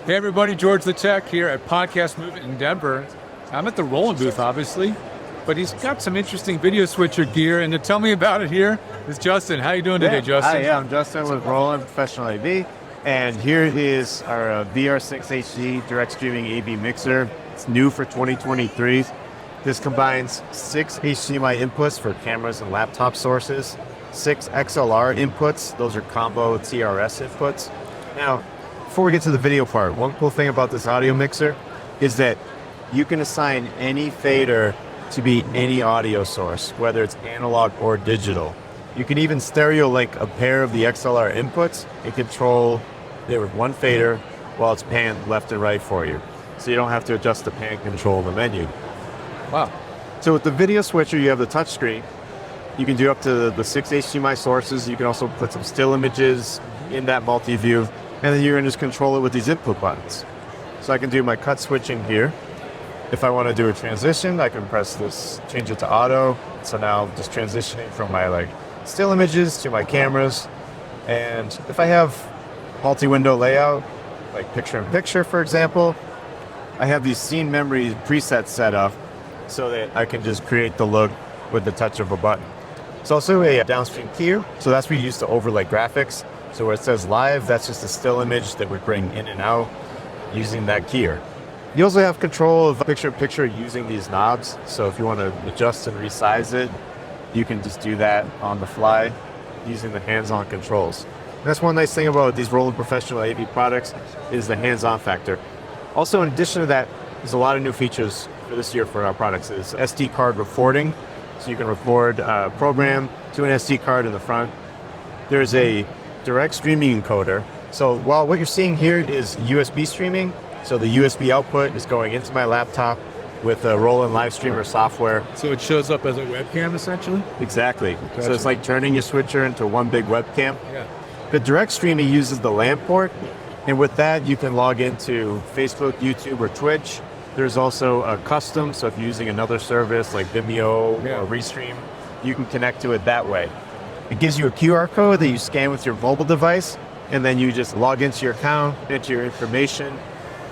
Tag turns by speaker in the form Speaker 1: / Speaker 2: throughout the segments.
Speaker 1: Hey everybody, George the Tech here at Podcast Movement in Denver. I'm at the Roland booth, obviously, but he's got some interesting video switcher gear, and to tell me about it here is Justin. How you doing today, Justin?
Speaker 2: Hi, I'm Justin with Roland Professional AV, and here is our VR-6HD direct streaming AV mixer. It's new for 2023. This combines 6 HDMI inputs for cameras and laptop sources, 6 XLR inputs, those are combo TRS inputs. Now, before we get to the video part, one cool thing about this audio mixer is that you can assign any fader to be any audio source, whether it's analog or digital. You can even stereo link a pair of the XLR inputs and control it with one fader while it's panned left and right for you. So you don't have to adjust the pan control in the menu.
Speaker 1: Wow.
Speaker 2: So with the video switcher, you have the touch screen. You can do up to the 6 HDMI sources. You can also put some still images in that multi-view. And then you're going to just control it with these input buttons. So I can do my cut switching here. If I want to do a transition, I can press this, change it to auto. So now I'm just transitioning from my still images to my cameras. And if I have multi-window layout, like picture-in-picture, for example, I have these scene memory presets set up so that I can just create the look with the touch of a button. It's also a downstream keyer, so that's what we use to overlay graphics. So where it says live, that's just a still image that we bring in and out using that keyer. You also have control of picture-in-picture using these knobs. So if you want to adjust and resize it, you can just do that on the fly using the hands-on controls. And that's one nice thing about these Roland Professional AV products is the hands-on factor. Also, in addition to that, there's a lot of new features for this year for our products. Is SD card recording, so you can record a program to an SD card in the front. There's a direct streaming encoder. So while what you're seeing here is USB streaming, so the USB output is going into my laptop with a Roland Live Streamer software.
Speaker 1: So it shows up as a webcam, essentially?
Speaker 2: Exactly.
Speaker 1: Gotcha.
Speaker 2: So it's like turning your switcher into one big webcam.
Speaker 1: Yeah.
Speaker 2: The direct streaming uses the LAN port, and with that you can log into Facebook, YouTube, or Twitch. There's also a custom, so if you're using another service like Vimeo or Restream, you can connect to it that way. It gives you a QR code that you scan with your mobile device, and then you just log into your account, enter your information,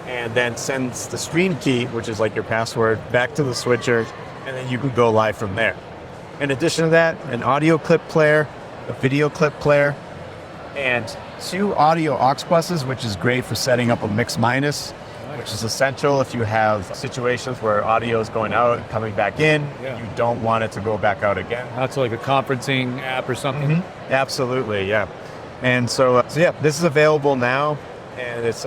Speaker 2: and then sends the stream key, which is like your password, back to the switcher, and then you can go live from there. In addition to that, an audio clip player, a video clip player, and 2 audio aux buses, which is great for setting up a mix minus, which is essential if you have situations where audio is going out and coming back in.
Speaker 1: Yeah.
Speaker 2: You don't want it to go back out again.
Speaker 1: That's like a conferencing app or something?
Speaker 2: Mm-hmm. Absolutely, yeah. And so yeah, this is available now, and it's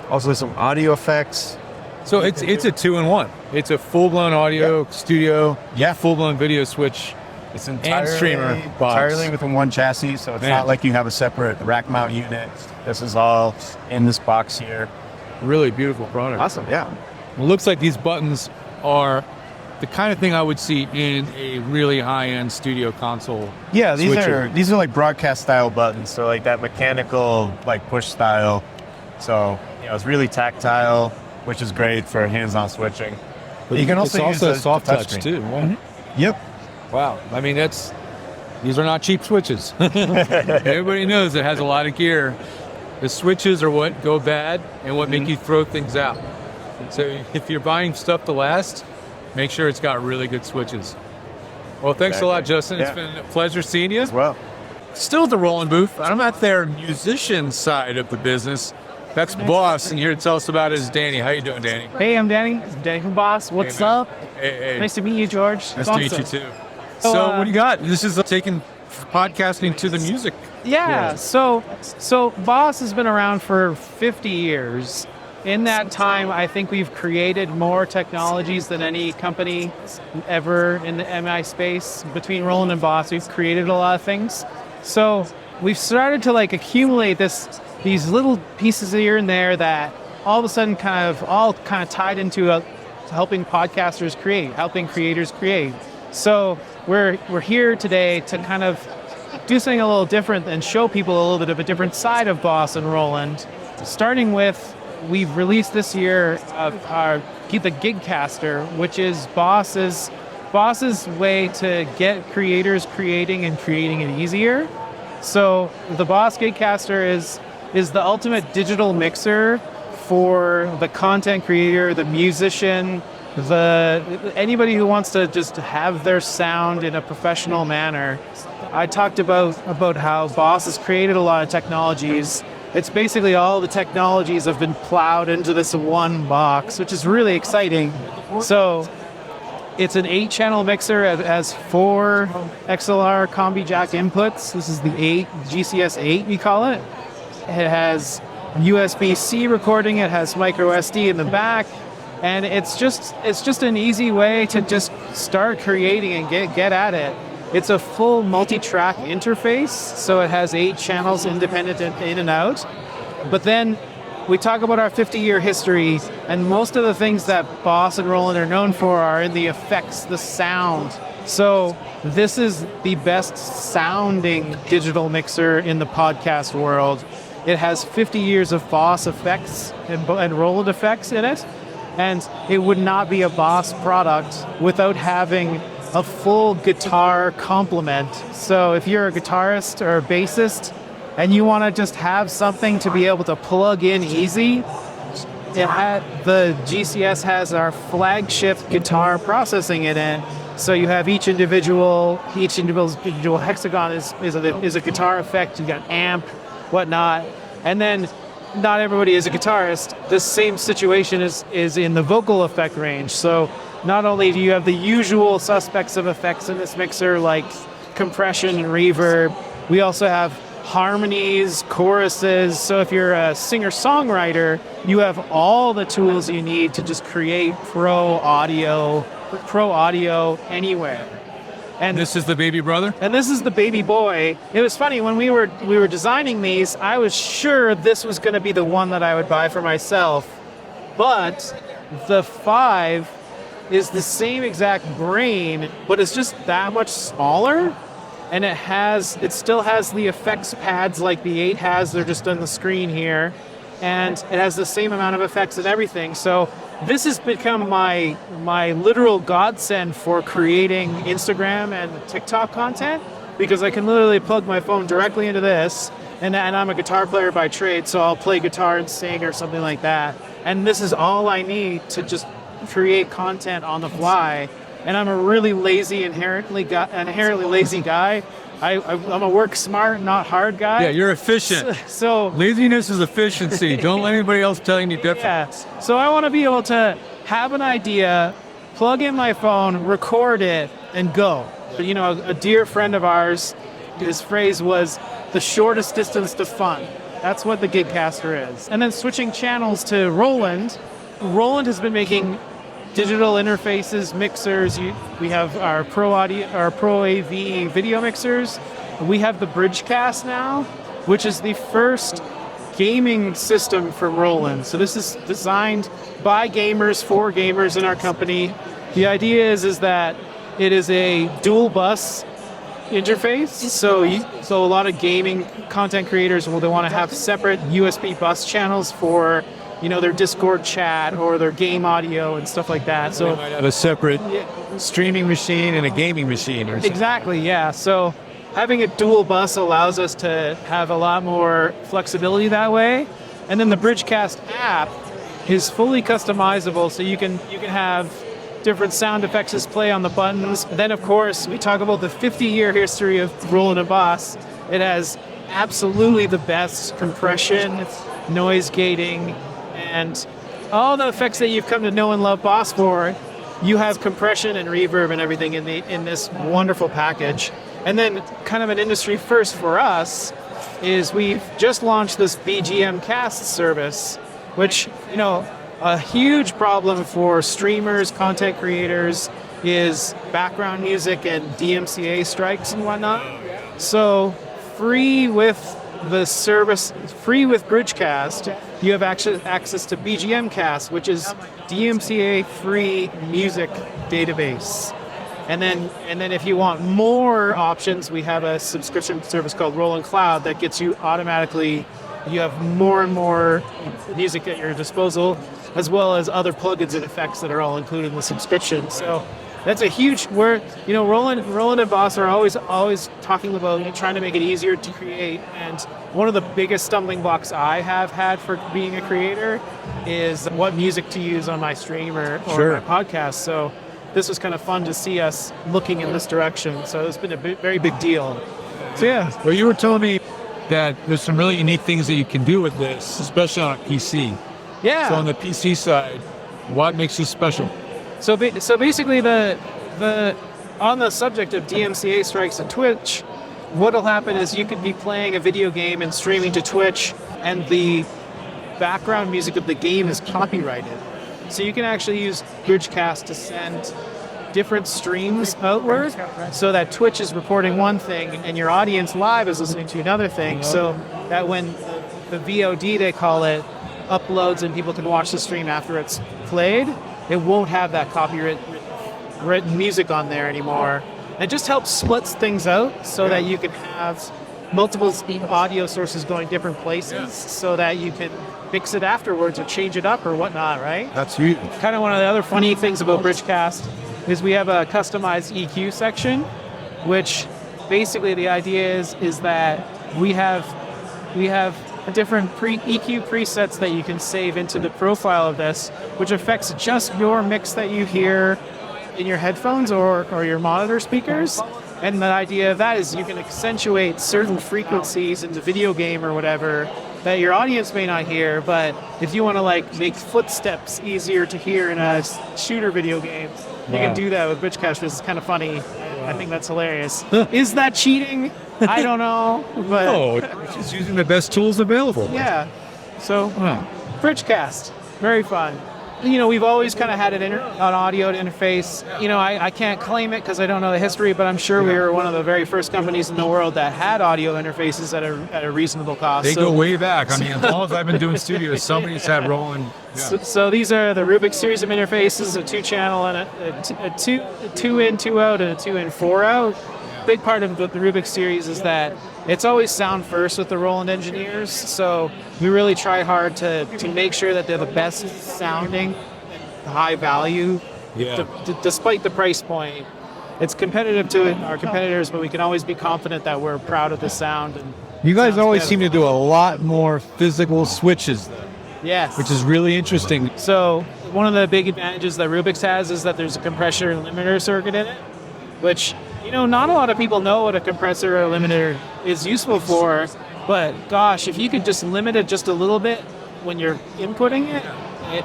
Speaker 2: also some audio effects.
Speaker 1: So it's a 2-in-1. It's a full-blown audio studio, full-blown video switch,
Speaker 2: it's
Speaker 1: and streamer box.
Speaker 2: Entirely within one chassis, so it's not like you have a separate rack mount unit. This is all in this box here.
Speaker 1: Really beautiful product.
Speaker 2: Awesome, yeah.
Speaker 1: It looks like these buttons are the kind of thing I would see in a really high-end studio console.
Speaker 2: Yeah,
Speaker 1: switcher.
Speaker 2: these are like broadcast style buttons, so like that mechanical push style. So it's really tactile, which is great for hands-on switching.
Speaker 1: But you can also use a soft touch too. Right?
Speaker 2: Mm-hmm. Yep.
Speaker 1: Wow. I mean, these are not cheap switches. Everybody knows it has a lot of gear. The switches are what go bad and what make you throw things out. So if you're buying stuff to last, make sure it's got really good switches. Well, thanks a lot, Justin. It's been a pleasure seeing you.
Speaker 2: As well.
Speaker 1: Still at the Roland booth. I'm at their musician side of the business. That's Boss, and here to tell us about it is Danny. How you doing, Danny?
Speaker 3: Hey, I'm Danny. I'm Danny from Boss. What's up?
Speaker 1: Hey.
Speaker 3: Nice to meet you, George.
Speaker 1: Nice to meet you, too. So what do you got? This is taking podcasting to the music.
Speaker 3: Yeah, so Boss has been around for 50 years. In that time, I think we've created more technologies than any company ever in the MI space. Between Roland and Boss, we've created a lot of things. So we've started to accumulate these little pieces here and there that all of a sudden kind of tied into helping podcasters create, helping creators create. So we're here today to kind of do something a little different and show people a little bit of a different side of Boss and Roland. Starting with, we've released this year the Gigcaster, which is Boss's way to get creators creating and creating it easier. So the Boss Gigcaster is the ultimate digital mixer for the content creator, the musician, anybody who wants to just have their sound in a professional manner. I talked about how Boss has created a lot of technologies. It's basically all the technologies have been plowed into this one box, which is really exciting. So it's an 8-channel mixer. It has 4 XLR combi jack inputs. This is the GCS 8, we call it. It has USB-C recording. It has micro SD in the back. And it's just an easy way to just start creating and get at it. It's a full multi-track interface, so it has 8 channels independent in and out. But then we talk about our 50-year history, and most of the things that Boss and Roland are known for are in the effects, the sound. So this is the best sounding digital mixer in the podcast world. It has 50 years of Boss effects and Roland effects in it, and it would not be a Boss product without having a full guitar complement. So if you're a guitarist or a bassist and you want to just have something to be able to plug in easy, the GCS has our flagship guitar processing in it. So you have each individual hexagon is a guitar effect. You got amp, whatnot, and then not everybody is a guitarist. The same situation is in the vocal effect range. So not only do you have the usual suspects of effects in this mixer, like compression and reverb, we also have harmonies, choruses. So if you're a singer-songwriter, you have all the tools you need to just create pro audio anywhere. And
Speaker 1: this is the baby brother?
Speaker 3: And this is the baby boy. It was funny, when we were designing these, I was sure this was going to be the one that I would buy for myself. But the 5 is the same exact brain, but it's just that much smaller, and it still has the effects pads like the 8 has. They're just on the screen here, and it has the same amount of effects and everything. So this has become my literal godsend for creating Instagram and TikTok content, because I can literally plug my phone directly into this, and I'm a guitar player by trade, so I'll play guitar and sing or something like that, and this is all I need to just create content on the fly. And I'm a really lazy, inherently lazy guy. I'm a work smart, not hard guy.
Speaker 1: Yeah, you're efficient.
Speaker 3: So
Speaker 1: laziness is efficiency. Don't let anybody else tell you any different.
Speaker 3: Yeah. So I want to be able to have an idea, plug in my phone, record it, and go. But, a dear friend of ours, his phrase was the shortest distance to fun. That's what the Gigcaster is. And then switching channels to Roland. Roland has been making digital interfaces, mixers. We have our Pro AV video mixers. We have the Bridge Cast now, which is the first gaming system from Roland. So this is designed by gamers for gamers in our company. The idea is that it is a dual bus interface. So a lot of gaming content creators they want to have separate USB bus channels for their Discord chat or their game audio and stuff like that. So
Speaker 1: they might have a separate streaming machine and a gaming machine or something.
Speaker 3: Exactly, yeah. So having a dual bus allows us to have a lot more flexibility that way. And then the Bridgecast app is fully customizable, so you can have different sound effects just play on the buttons. Then of course we talk about the 50-year history of Roland and Boss. It has absolutely the best compression, noise gating, and all the effects that you've come to know and love Boss for. You have compression and reverb and everything in this wonderful package. And then kind of an industry first for us is we've just launched this BGM Cast service, which, a huge problem for streamers, content creators is background music and DMCA strikes and whatnot. So free with the service, free with Bridgecast, you have access to BGM Cast, which is DMCA-free music database. And then if you want more options, we have a subscription service called Roland Cloud that gets you automatically, you have more and more music at your disposal, as well as other plugins and effects that are all included in the subscription. So That's a huge. Roland and Boss are always talking about trying to make it easier to create. And one of the biggest stumbling blocks I have had for being a creator is what music to use on my stream or my podcast. So this was kind of fun to see us looking in this direction. So it's been a very big deal. So yeah.
Speaker 1: Well, you were telling me that there's some really unique things that you can do with this, especially on a PC.
Speaker 3: Yeah.
Speaker 1: So on the PC side, what makes you special?
Speaker 3: So basically, the on the subject of DMCA strikes and Twitch, what'll happen is you could be playing a video game and streaming to Twitch, and the background music of the game is copyrighted. So you can actually use Bridge Cast to send different streams outward, so that Twitch is reporting one thing and your audience live is listening to another thing. So that when the VOD, they call it, uploads and people can watch the stream after it's played, it won't have that copyright written music on there anymore. It just helps split things out so that you can have multiple audio sources going different places, so that you can fix it afterwards or change it up or whatnot, right?
Speaker 1: That's huge.
Speaker 3: Kind of one of the other funny things about Bridgecast is we have a customized EQ section, which basically the idea is that we have different EQ presets that you can save into the profile of this, which affects just your mix that you hear in your headphones or your monitor speakers. And the idea of that is you can accentuate certain frequencies in the video game or whatever that your audience may not hear, but if you want to make footsteps easier to hear in a shooter video game, you can do that with Bridgecast, which is kind of funny. I think that's hilarious. Is that cheating? I don't know, but
Speaker 1: No, it's just using the best tools available.
Speaker 3: yeah. So, Bridgecast, very fun. We've always kind of had an audio interface. I can't claim it because I don't know the history, but I'm sure we were one of the very first companies in the world that had audio interfaces at a reasonable cost.
Speaker 1: They go way back. I mean, as long as I've been doing studios, somebody's had Roland. Yeah.
Speaker 3: So these are the Rubix series of interfaces, a 2-channel and a 2 in, 2 out, and a 2 in, 4 out. Big part of the Rubix series is that it's always sound first with the Roland engineers, so we really try hard to make sure that they're the best sounding, high value, despite the price point. It's competitive to our competitors, but we can always be confident that we're proud of the sound. And
Speaker 1: You guys always seem to do a lot more physical switches, though,
Speaker 3: yes,
Speaker 1: which is really interesting.
Speaker 3: So one of the big advantages that Rubix has is that there's a compressor and limiter circuit in it, which not a lot of people know what a compressor or a limiter is useful for, but gosh, if you could just limit it just a little bit when you're inputting it,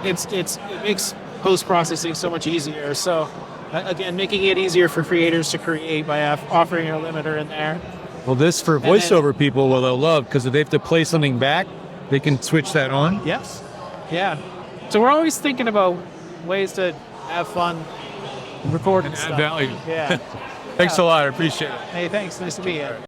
Speaker 3: it makes post-processing so much easier. So again, making it easier for creators to create by offering a limiter in there.
Speaker 1: Well, this for voiceover people, they'll love, because if they have to play something back, they can switch that on.
Speaker 3: Yes. Yeah. So we're always thinking about ways to have fun recording
Speaker 1: And
Speaker 3: stuff.
Speaker 1: add value.
Speaker 3: Yeah.
Speaker 1: Thanks a lot. I appreciate it.
Speaker 3: Hey, thanks. Nice to meet you.